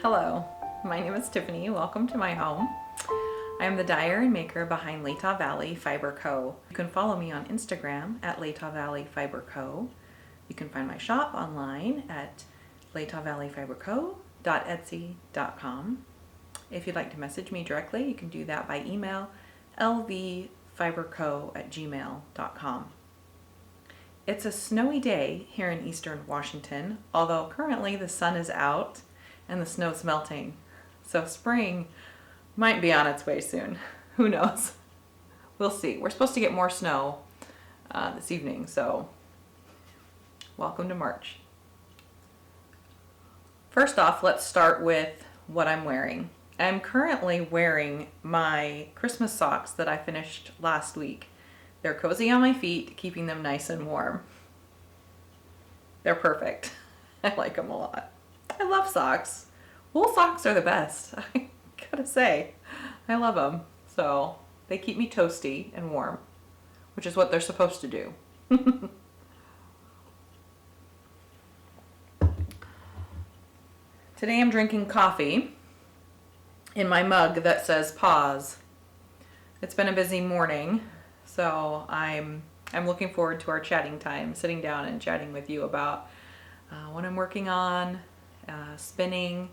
Hello, my name is Tiffany. Welcome to my home. I am the dyer and maker behind Latah Valley Fiber Co. You can follow me on Instagram at Latah Valley Fiber Co. You can find my shop online at latahvalleyfiberco.etsy.com. If you'd like to message me directly, you can do that by email lvfiberco@gmail.com. It's a snowy day here in eastern Washington, although currently the sun is out and the snow's melting. So spring might be on its way soon. Who knows? We'll see. We're supposed to get more snow this evening, so welcome to March. First off, let's start with what I'm wearing. I'm currently wearing my Christmas socks that I finished last week. They're cozy on my feet, keeping them nice and warm. They're perfect. I like them a lot. I love socks. Wool socks are the best. I gotta say, I love them. So they keep me toasty and warm, which is what they're supposed to do. Today I'm drinking coffee in my mug that says pause. It's been a busy morning, so I'm looking forward to our chatting time, sitting down and chatting with you about what I'm working on, spinning,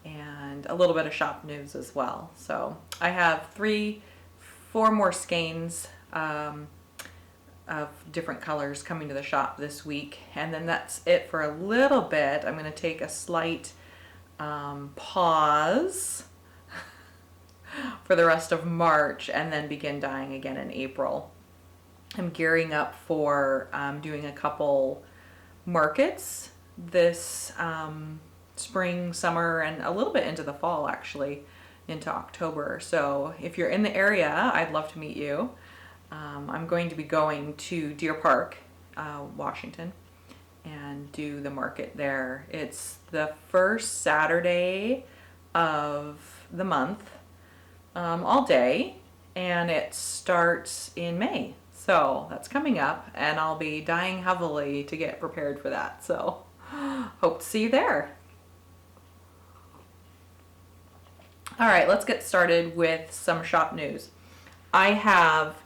and a little bit of shop news as well. So I have 4 more skeins of different colors coming to the shop this week, and then that's it for a little bit. I'm going to take a slight pause for the rest of March and then begin dyeing again in April. I'm gearing up for doing a couple markets this spring, summer, and a little bit into the fall, actually, into October. So if you're in the area, I'd love to meet you. I'm going to be going to Deer Park, Washington, and do the market there. It's the first Saturday of the month, all day, and it starts in May. So that's coming up, and I'll be dyeing heavily to get prepared for that. So hope to see you there. All right, let's get started with some shop news. I have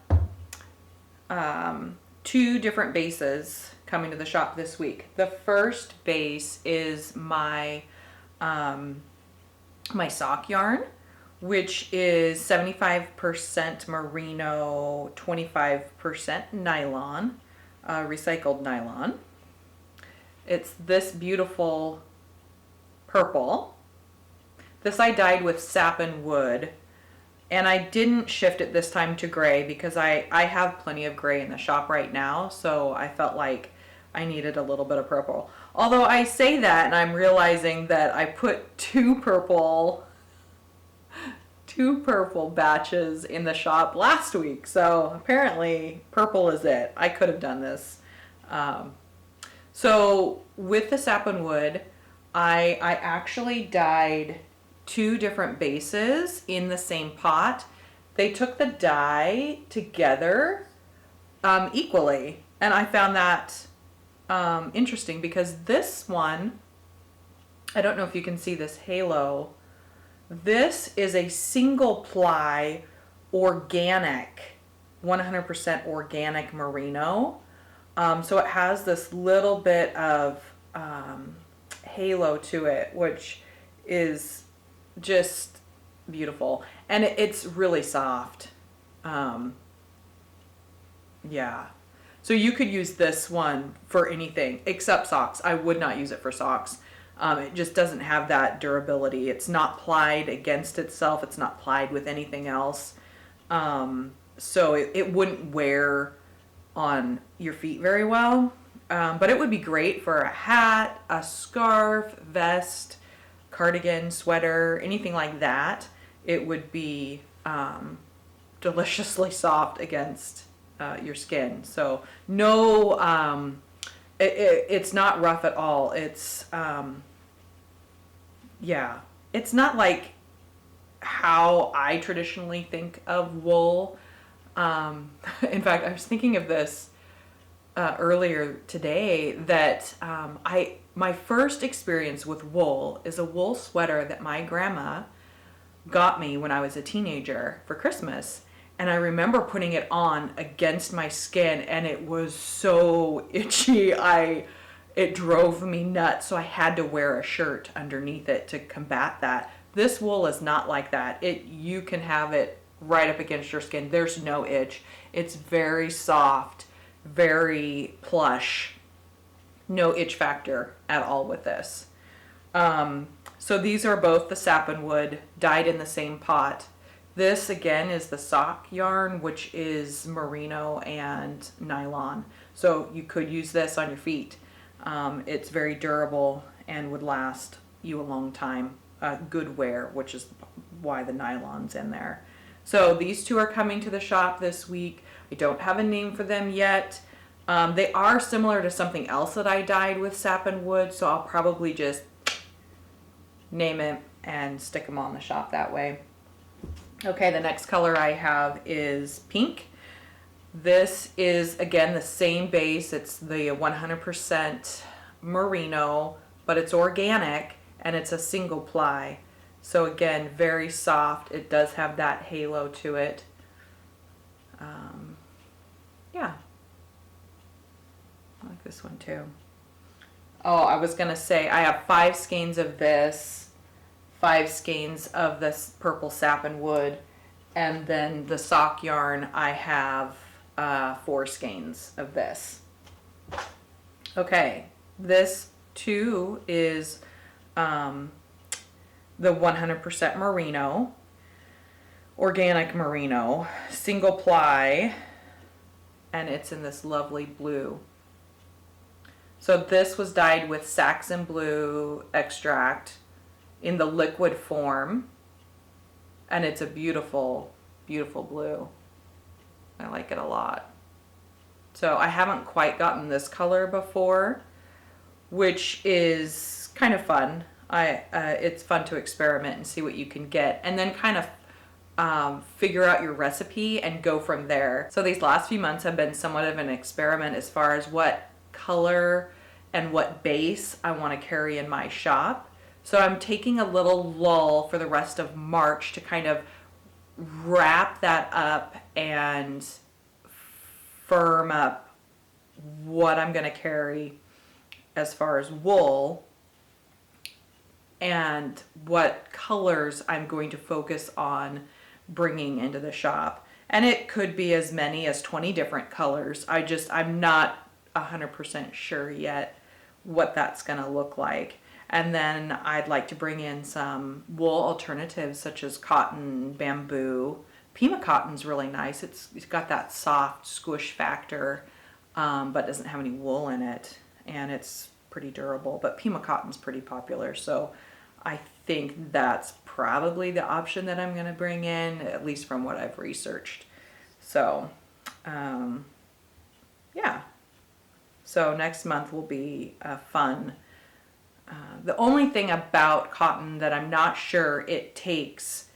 2 different bases coming to the shop this week. The first base is my my sock yarn, which is 75% merino, 25% nylon, recycled nylon. It's this beautiful purple. This I dyed with sapin wood, and I didn't shift it this time to gray because I have plenty of gray in the shop right now, so I felt like I needed a little bit of purple. Although I say that and I'm realizing that I put two purple batches in the shop last week, so apparently purple is it. I could have done this. So with the sapin wood, I actually dyed 2 different bases in the same pot. They took the dye together equally, and I found that interesting because this one, I don't know if you can see this halo, this is a single ply organic, 100% organic merino. So it has this little bit of halo to it, which is just beautiful, and it's really soft. Yeah, so you could use this one for anything except socks. I would not use it for socks. It just doesn't have that durability. It's not plied against itself. It's not plied with anything else, so it wouldn't wear on your feet very well, but it would be great for a hat, a scarf, vest, cardigan, sweater, anything like that. It would be deliciously soft against your skin. So no, it's not rough at all. It's yeah, it's not like how I traditionally think of wool. In fact, I was thinking of this earlier today that my first experience with wool is a wool sweater that my grandma got me when I was a teenager for Christmas. And I remember putting it on against my skin and it was so itchy. It drove me nuts. So I had to wear a shirt underneath it to combat that. This wool is not like that. You can have it right up against your skin. There's no itch. It's very soft, very plush. No itch factor at all with this. So these are both the sappanwood dyed in the same pot. This again is the sock yarn, which is merino and nylon. So you could use this on your feet. It's very durable and would last you a long time. Good wear, which is why the nylon's in there. So these two are coming to the shop this week. I don't have a name for them yet. They are similar to something else that I dyed with sappanwood, so I'll probably just name it and stick them on the shop that way. Okay, the next color I have is pink. This is again the same base. It's the 100% merino, but it's organic and it's a single ply. So again, very soft. It does have that halo to it. Yeah, I like this one too. Oh, I was gonna say I have 5 skeins of this, 5 skeins of this purple sappanwood, and then the sock yarn I have 4 skeins of this. Okay, this too is the 100% merino, organic merino, single ply, and it's in this lovely blue. So this was dyed with Saxon blue extract in the liquid form, and it's a beautiful, beautiful blue. I like it a lot. So I haven't quite gotten this color before, which is kind of fun. It's fun to experiment and see what you can get, and then kind of figure out your recipe and go from there. So these last few months have been somewhat of an experiment as far as what color and what base I want to carry in my shop. So I'm taking a little lull for the rest of March to kind of wrap that up and firm up what I'm going to carry as far as wool and what colors I'm going to focus on bringing into the shop. And it could be as many as 20 different colors. I'm not 100% sure yet what that's going to look like. And then I'd like to bring in some wool alternatives such as cotton, bamboo. Pima cotton's really nice. It's got that soft squish factor, but doesn't have any wool in it, and it's pretty durable. But Pima cotton's pretty popular, so I think that's probably the option that I'm going to bring in, at least from what I've researched. So, yeah. So next month will be fun. The only thing about cotton that I'm not sure it takes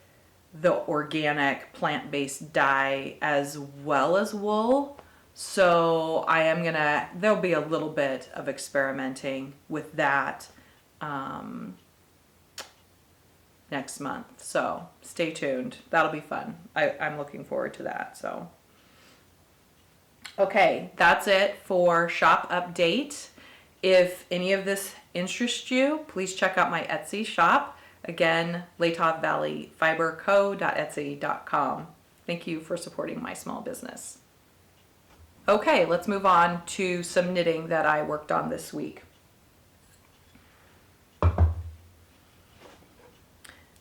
the organic plant-based dye as well as wool. So there'll be a little bit of experimenting with that next month. So stay tuned. That'll be fun. I'm looking forward to that. So, okay, that's it for shop update. If any of this interests you, please check out my Etsy shop. Again, Latah Valley Fiber Co.etsy.com. Thank you for supporting my small business. Okay, let's move on to some knitting that I worked on this week.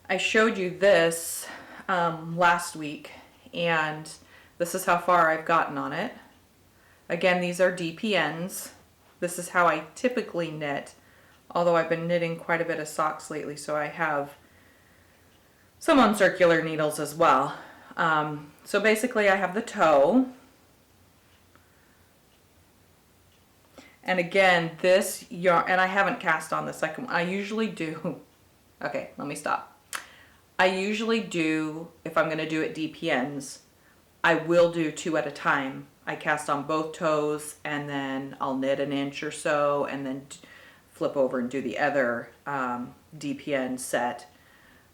I showed you this last week, and this is how far I've gotten on it. Again, these are DPNs. This is how I typically knit, although I've been knitting quite a bit of socks lately, so I have some on circular needles as well. So basically I have the toe, and again this yarn, and I haven't cast on this. I usually do, okay, let me stop. I usually do, if I'm going to do it DPNs, I will do 2 at a time. I cast on both toes, and then I'll knit an inch or so, and then flip over and do the other DPN set,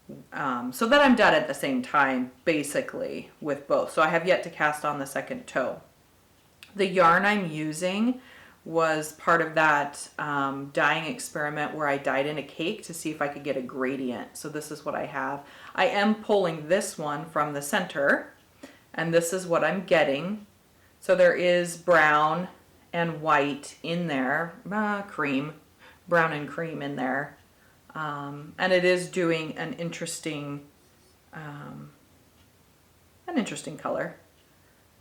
so that I'm done at the same time, basically, with both. So I have yet to cast on the second toe. The yarn I'm using was part of that dyeing experiment where I dyed in a cake to see if I could get a gradient. So this is what I have. I am pulling this one from the center, and this is what I'm getting. So there is brown and white in there, cream, brown and cream in there. And it is doing an interesting color.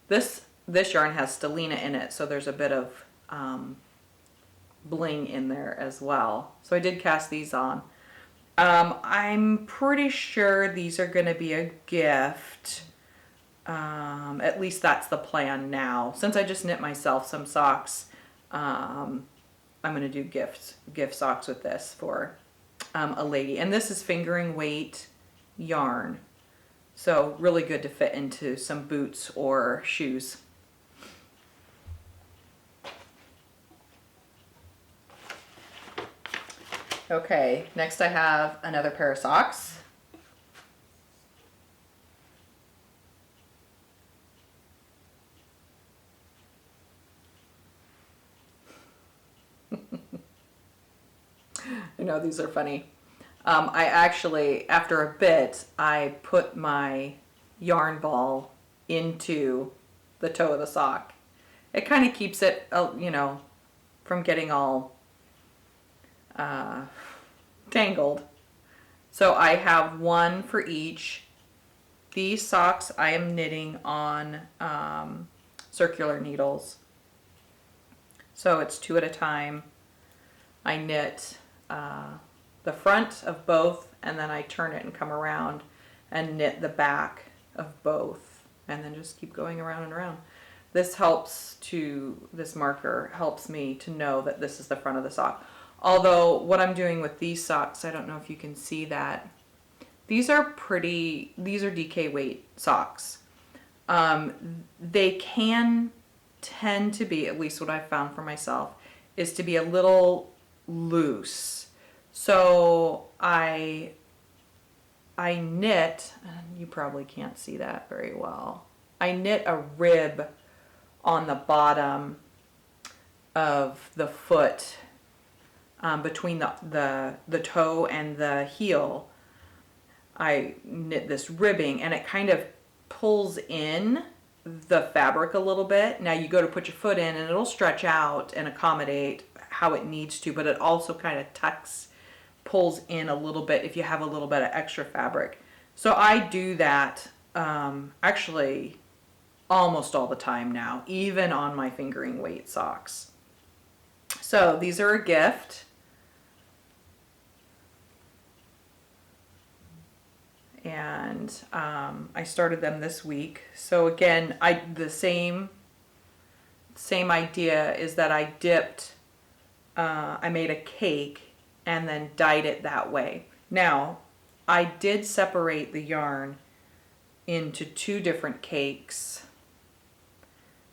This yarn has stellina in it, so there's a bit of bling in there as well. So I did cast these on. I'm pretty sure these are going to be a gift. At least that's the plan now. Since I just knit myself some socks, I'm going to do gift socks with this for a lady. And this is fingering weight yarn. So really good to fit into some boots or shoes. Okay, next I have another pair of socks. I know, these are funny. I actually, after a bit, I put my yarn ball into the toe of the sock. It kind of keeps it, you know, from getting all tangled. So I have one for each. These socks I am knitting on circular needles. So it's 2 at a time. I knit the front of both, and then I turn it and come around and knit the back of both, and then just keep going around and around. This marker helps me to know that this is the front of the sock. Although what I'm doing with these socks, I don't know if you can see that. These are DK weight socks. They can tend to be, at least what I've found for myself, is to be a little loose. So I knit, and you probably can't see that very well. I knit a rib on the bottom of the foot, between the toe and the heel. I knit this ribbing, and it kind of pulls in the fabric a little bit. Now you go to put your foot in, and it'll stretch out and accommodate how it needs to, but it also kind of pulls in a little bit if you have a little bit of extra fabric. So I do that actually almost all the time now, even on my fingering weight socks. So these are a gift. And I started them this week. So again, the same idea is that I made a cake and then dyed it that way. Now, I did separate the yarn into 2 different cakes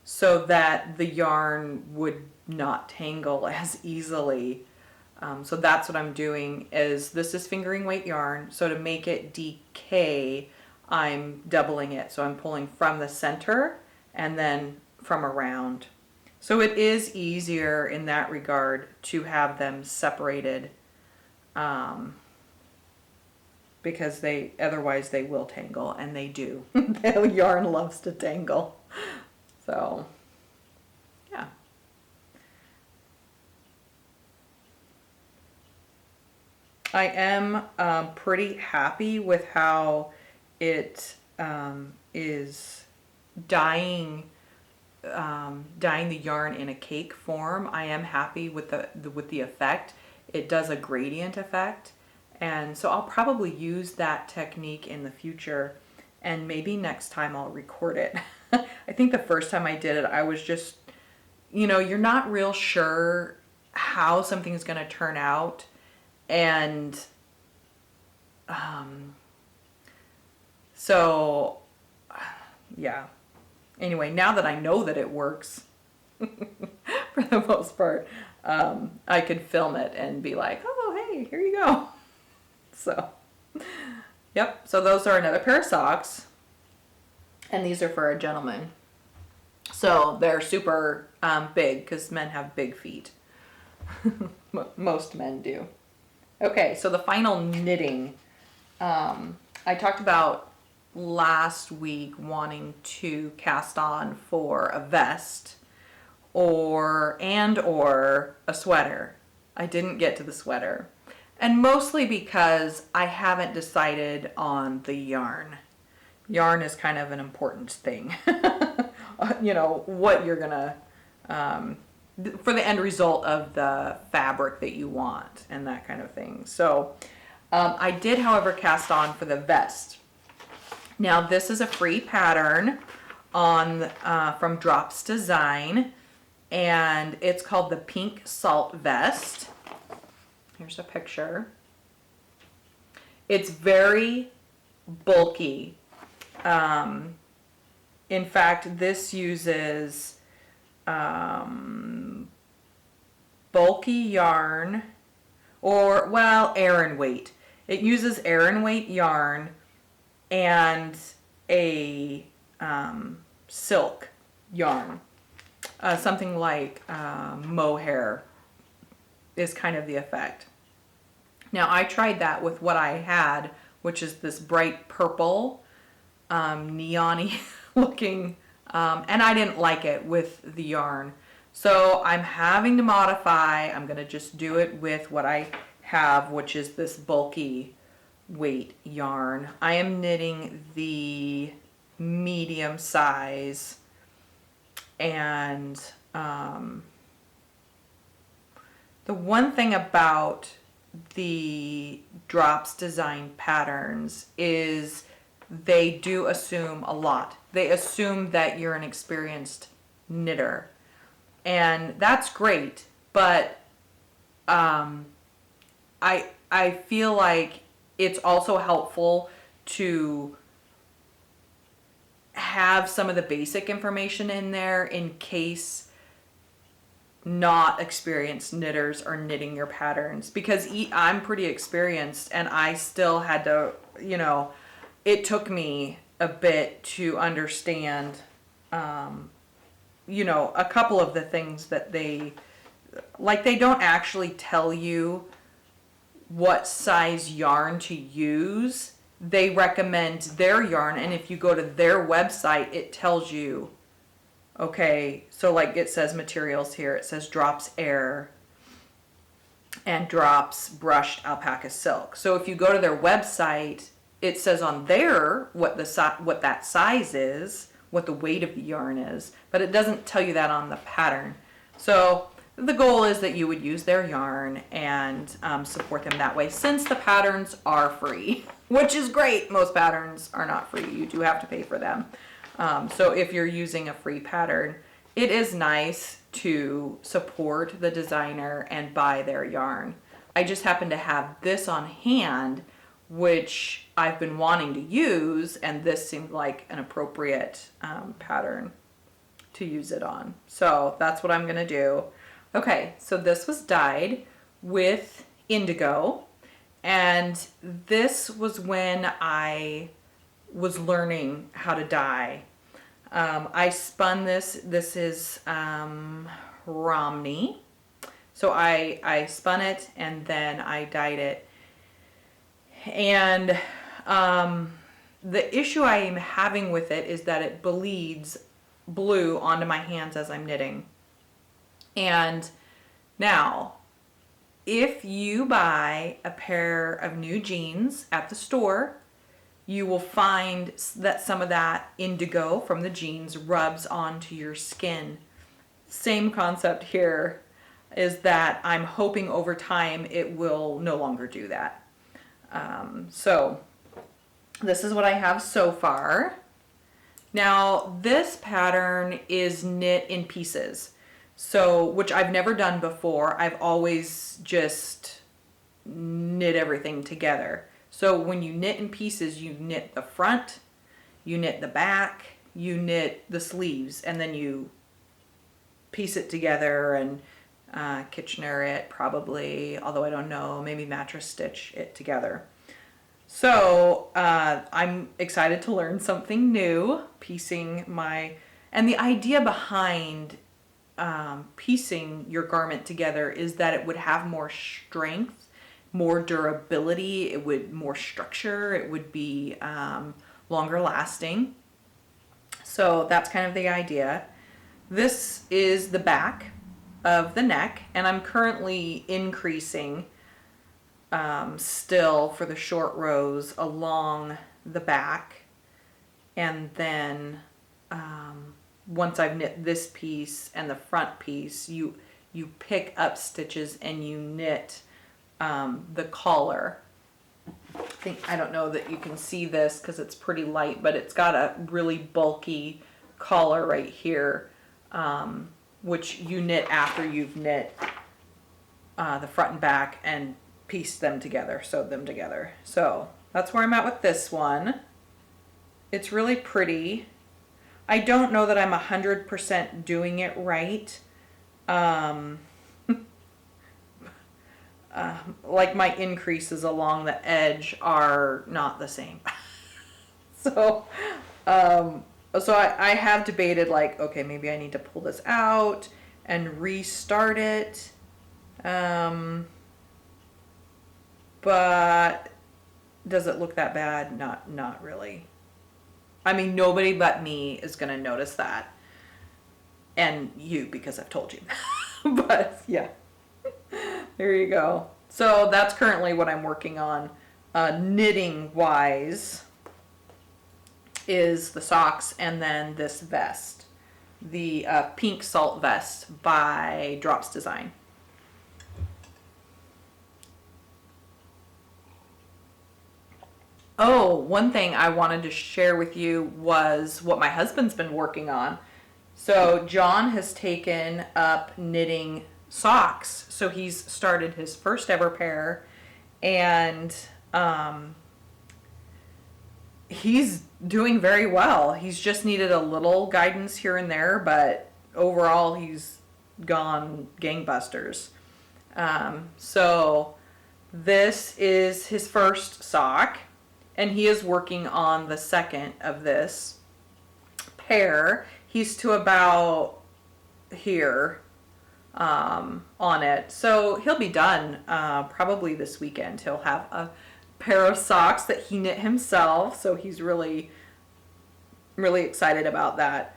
so that the yarn would not tangle as easily. So that's what I'm doing. This is fingering weight yarn. So to make it DK, I'm doubling it. So I'm pulling from the center and then from around. So it is easier in that regard to have them separated, because otherwise they will tangle, and they do. The yarn loves to tangle. So yeah. I am pretty happy with how it is dyeing the yarn in a cake form. I am happy with the effect. It does a gradient effect, and so I'll probably use that technique in the future, and maybe next time I'll record it. I think the first time I did it, I was just, you're not real sure how something's going to turn out. And so, yeah. Anyway, now that I know that it works, for the most part, I could film it and be like, oh, hey, here you go. So, yep. So those are another pair of socks. And these are for a gentleman. So they're super big because men have big feet. Most men do. Okay, so the final knitting. I talked about last week wanting to cast on for a vest or a sweater. I didn't get to the sweater. And mostly because I haven't decided on the yarn. Yarn is kind of an important thing. You know, what you're gonna, for the end result of the fabric that you want and that kind of thing. So I did, however, cast on for the vest. Now this is a free pattern on from Drops Design, and it's called the Pink Salt Vest. Here's a picture. It's very bulky. In fact, this uses bulky yarn, or, well, Aran weight. It uses Aran weight yarn and a silk yarn. Something like mohair is kind of the effect. Now, I tried that with what I had, which is this bright purple, neon-y looking, and I didn't like it with the yarn. So I'm having to modify. I'm going to just do it with what I have, which is this bulky weight yarn. I am knitting the medium size, and the one thing about the Drops Design patterns is they do assume a lot. They assume that you're an experienced knitter, and that's great, but I feel like it's also helpful to have some of the basic information in there in case not experienced knitters are knitting your patterns, because I'm pretty experienced and I still had to, you know, it took me a bit to understand, you know, a couple of the things that they don't actually tell you what size yarn to use. They recommend their yarn, and if you go to their website, it tells you, okay, so like it says materials here, it says Drops Air and Drops Brushed Alpaca Silk. So if you go to their website, it says on there what that size is, what the weight of the yarn is, but it doesn't tell you that on the pattern. So the goal is that you would use their yarn and support them that way, since the patterns are free, which is great. Most patterns are not free. You do have to pay for them. So if you're using a free pattern, it is nice to support the designer and buy their yarn. I just happen to have this on hand, which I've been wanting to use, and this seemed like an appropriate pattern to use it on. So that's what I'm gonna do. Okay, so this was dyed with indigo, and this was when I was learning how to dye. I spun this. This is Romney. So I spun it and then I dyed it. And the issue I am having with it is that it bleeds blue onto my hands as I'm knitting. And now, if you buy a pair of new jeans at the store, you will find that some of that indigo from the jeans rubs onto your skin. Same concept here is that I'm hoping over time it will no longer do that. So this is what I have so far. Now this pattern is knit in pieces, so which I've never done before. I've always just knit everything together. So when you knit in pieces, you knit the front, you knit the back, you knit the sleeves and then you piece it together and Kitchener it probably, although I don't know, maybe mattress stitch it together. So I'm excited to learn something new, piecing my, and the idea behind piecing your garment together is that it would have more strength, more durability, it would more structure, it would be longer lasting. So that's kind of the idea. This is the back of the neck, and I'm currently increasing still for the short rows along the back, and then once I've knit this piece and the front piece, you pick up stitches and you knit the collar. I don't know that you can see this because it's pretty light, but it's got a really bulky collar right here, which you knit after you've knit the front and back and pieced them together, sewed them together. So that's where I'm at with this one. It's really pretty. I don't know that I'm 100% doing it right. Like my increases along the edge are not the same. So I have debated, like, okay, maybe I need to pull this out and restart it. But does it look that bad? Not really. I mean, nobody but me is going to notice that. And you, because I've told you. But yeah, there you go. So that's currently what I'm working on. Knitting wise is the socks and then this vest. The pink salt vest by Drops Design. Oh, one thing I wanted to share with you was what my husband's been working on. So John has taken up knitting socks. So he's started his first ever pair, and he's doing very well. He's just needed a little guidance here and there, but overall he's gone gangbusters. So this is his first sock, and he is working on the second of this pair. He's to about here on it. So he'll be done probably this weekend. He'll have a pair of socks that he knit himself. So he's really, really excited about that.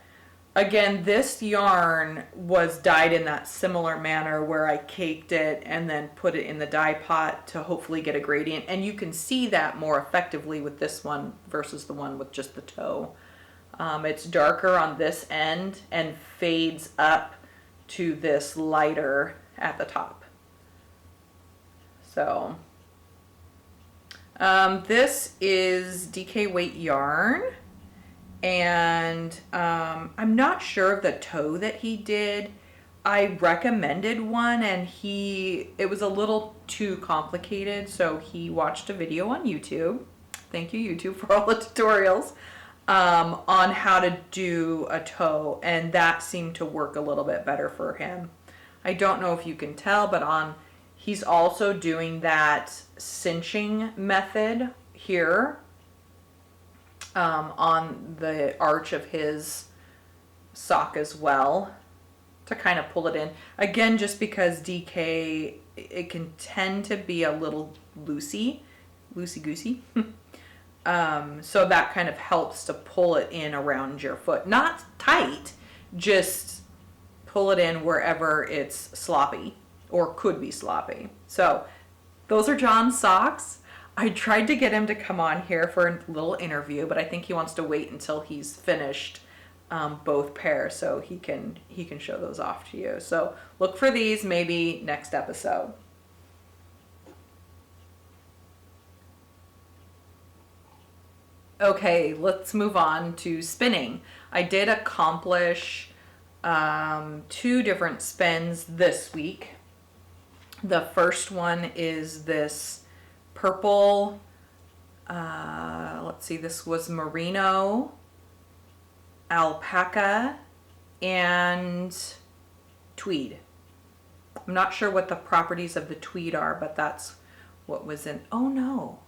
Again, this yarn was dyed in that similar manner where I caked it and then put it in the dye pot to hopefully get a gradient. And you can see that more effectively with this one versus the one with just the toe. It's darker on this end and fades up to this lighter at the top. So this is DK weight yarn. And I'm not sure of the toe that he did. I recommended one and it was a little too complicated, so he watched a video on YouTube. Thank you, YouTube, for all the tutorials on how to do a toe, and that seemed to work a little bit better for him. I don't know if you can tell, but he's also doing that cinching method here. On the arch of his sock as well to kind of pull it in. Again, just because DK, it can tend to be a little loosey-goosey. So that kind of helps to pull it in around your foot. Not tight, just pull it in wherever it's sloppy or could be sloppy. So those are John's socks. I tried to get him to come on here for a little interview, but I think he wants to wait until he's finished both pairs so he can show those off to you. So look for these maybe next episode. Okay, let's move on to spinning. I did accomplish 2 different spins this week. The first one is this purple, let's see, this was merino, alpaca, and tweed. I'm not sure what the properties of the tweed are, but that's what was in, oh no.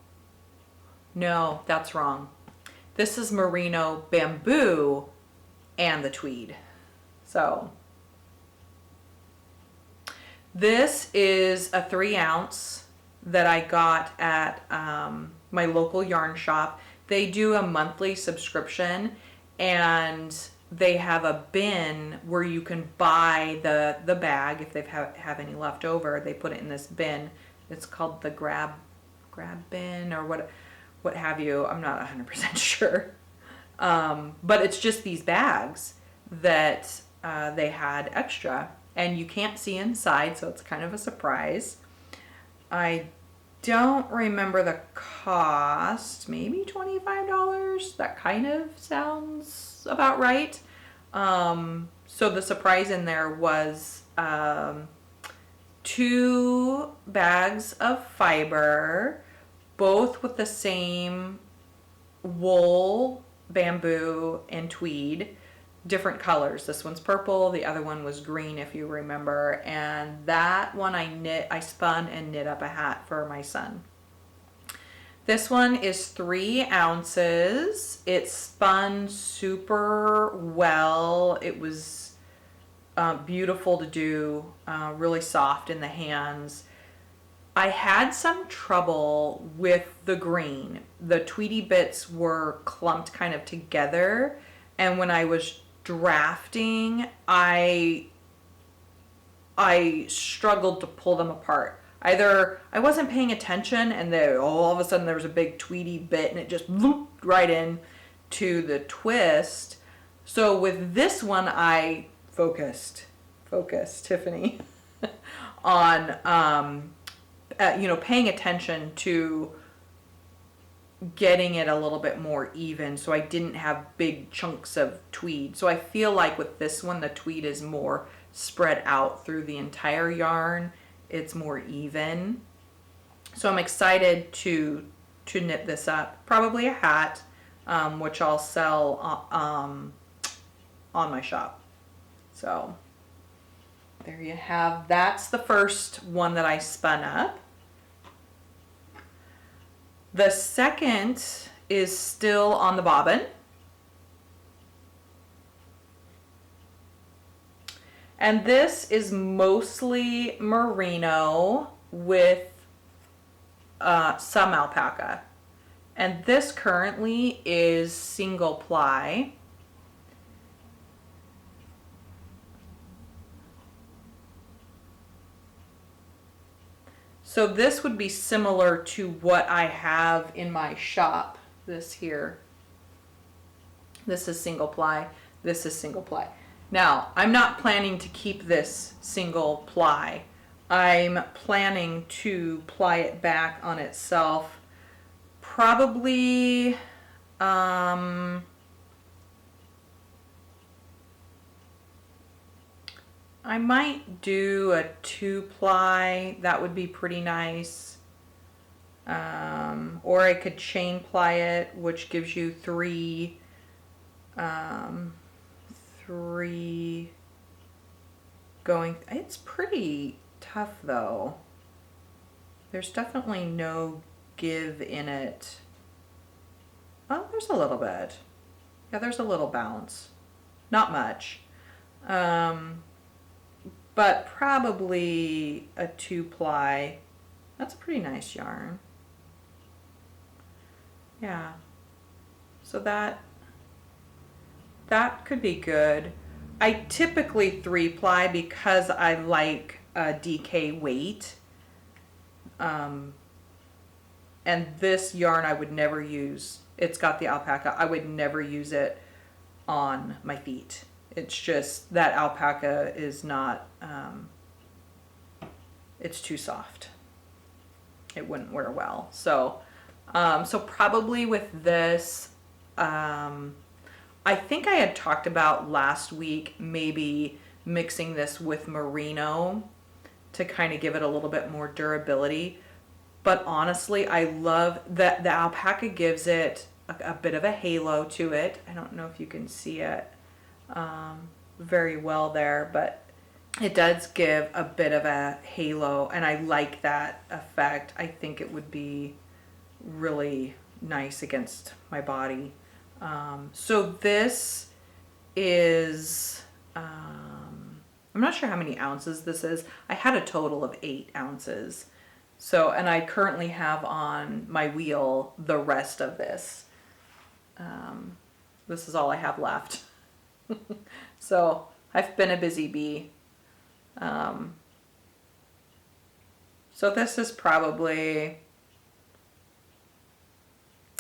No, that's wrong. This is merino, bamboo, and the tweed. So this is a 3-ounce that I got at my local yarn shop. They do a monthly subscription, and they have a bin where you can buy the bag if they have any left over. They put it in this bin. It's called the grab bin or what have you. I'm not 100% sure. But it's just these bags that they had extra, and you can't see inside, so it's kind of a surprise. I don't remember the cost, maybe $25. That kind of sounds about right. So the surprise in there was 2 bags of fiber, both with the same wool, bamboo, and tweed, different colors. This one's purple, the other one was green, if you remember, and that one I spun and knit up a hat for my son. This one is 3 ounces. It spun super well. It was beautiful to do, really soft in the hands. I had some trouble with the green. The tweedy bits were clumped kind of together, and when I was drafting, I struggled to pull them apart. Either I wasn't paying attention and all of a sudden there was a big tweedy bit and it just looped right in to the twist. So with this one I focused Tiffany on paying attention to getting it a little bit more even, so I didn't have big chunks of tweed. So I feel like with this one the tweed is more spread out through the entire yarn. It's more even. So I'm excited to knit this up. Probably a hat, which I'll sell on my shop. So there you have, that's the first one that I spun up. The second is still on the bobbin. And this is mostly merino with some alpaca. And this currently is single ply. So this would be similar to what I have in my shop. This here. This is single ply. This is single ply. Now, I'm not planning to keep this single ply. I'm planning to ply it back on itself. Probably, I might do a 2-ply. That would be pretty nice. Or I could chain ply it, which gives you 3 going. It's pretty tough though. There's definitely no give in it. Well, there's a little bit. Yeah, there's a little bounce. Not much. But probably a 2-ply. That's a pretty nice yarn. Yeah. So that could be good. I typically 3-ply because I like a DK weight. And this yarn I would never use. It's got the alpaca. I would never use it on my feet. It's just that alpaca is not, it's too soft. It wouldn't wear well. So probably with this, I think I had talked about last week maybe mixing this with merino to kind of give it a little bit more durability. But honestly, I love that the alpaca gives it a bit of a halo to it. I don't know if you can see it very well there, but it does give a bit of a halo, and I like that effect. I think it would be really nice against my body. So this is, I'm not sure how many ounces this is. I had a total of 8 ounces. So, and I currently have on my wheel the rest of this. This is all I have left. So I've been a busy bee. So this is probably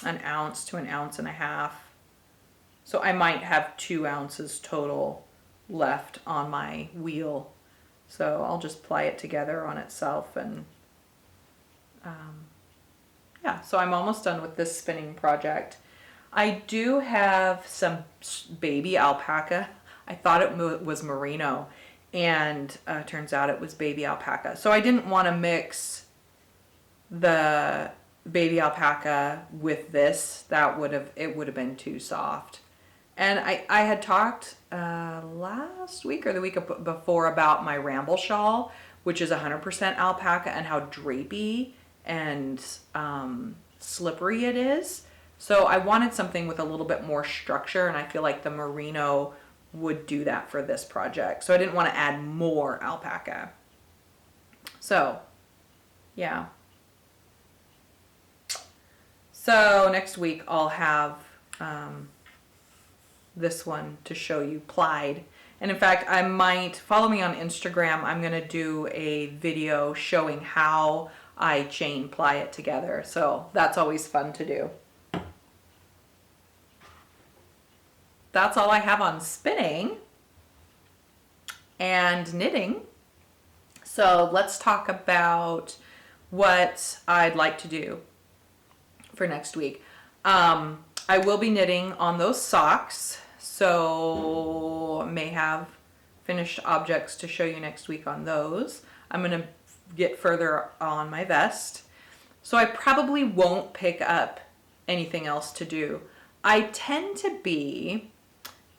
an ounce to an ounce and a half. So I might have 2 ounces total left on my wheel. So I'll just ply it together on itself, and yeah, so I'm almost done with this spinning project. I do have some baby alpaca. I thought it was merino, and turns out it was baby alpaca. So I didn't want to mix the baby alpaca with this. It would have been too soft. And I had talked last week or the week before about my ramble shawl, which is 100% alpaca, and how drapey and slippery it is. So I wanted something with a little bit more structure, and I feel like the merino would do that for this project. So I didn't want to add more alpaca. So, yeah. So next week I'll have this one to show you plied. And in fact, I might follow me on Instagram. I'm going to do a video showing how I chain ply it together. So that's always fun to do. That's all I have on spinning and knitting. So let's talk about what I'd like to do for next week. I will be knitting on those socks, so I may have finished objects to show you next week on those. I'm going to get further on my vest. So I probably won't pick up anything else to do. I tend to be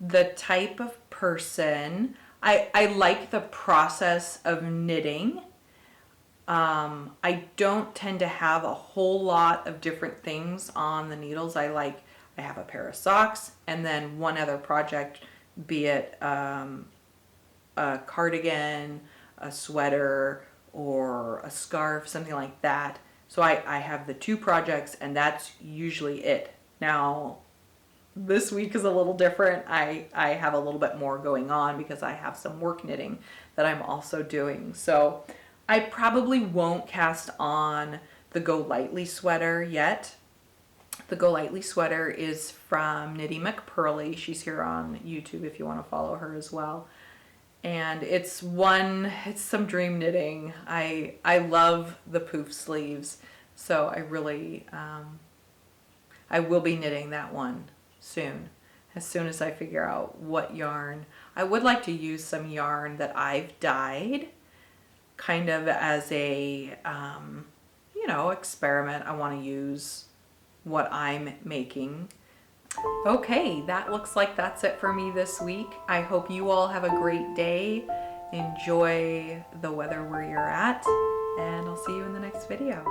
the type of person, I like the process of knitting. I don't tend to have a whole lot of different things on the needles. I have a pair of socks and then one other project, be it a cardigan, a sweater, or a scarf, something like that. So I have the 2 projects, and that's usually it. Now, this week is a little different. I have a little bit more going on because I have some work knitting that I'm also doing. So I probably won't cast on the Go Lightly sweater yet. The Go Lightly sweater is from Knitty McPurley. She's here on YouTube if you want to follow her as well. And it's some dream knitting. I love the poof sleeves. So I really, I will be knitting that one soon as I figure out what yarn. I would like to use some yarn that I've dyed kind of as a, experiment. I want to use what I'm making. Okay, that looks like that's it for me this week. I hope you all have a great day. Enjoy the weather where you're at, and I'll see you in the next video.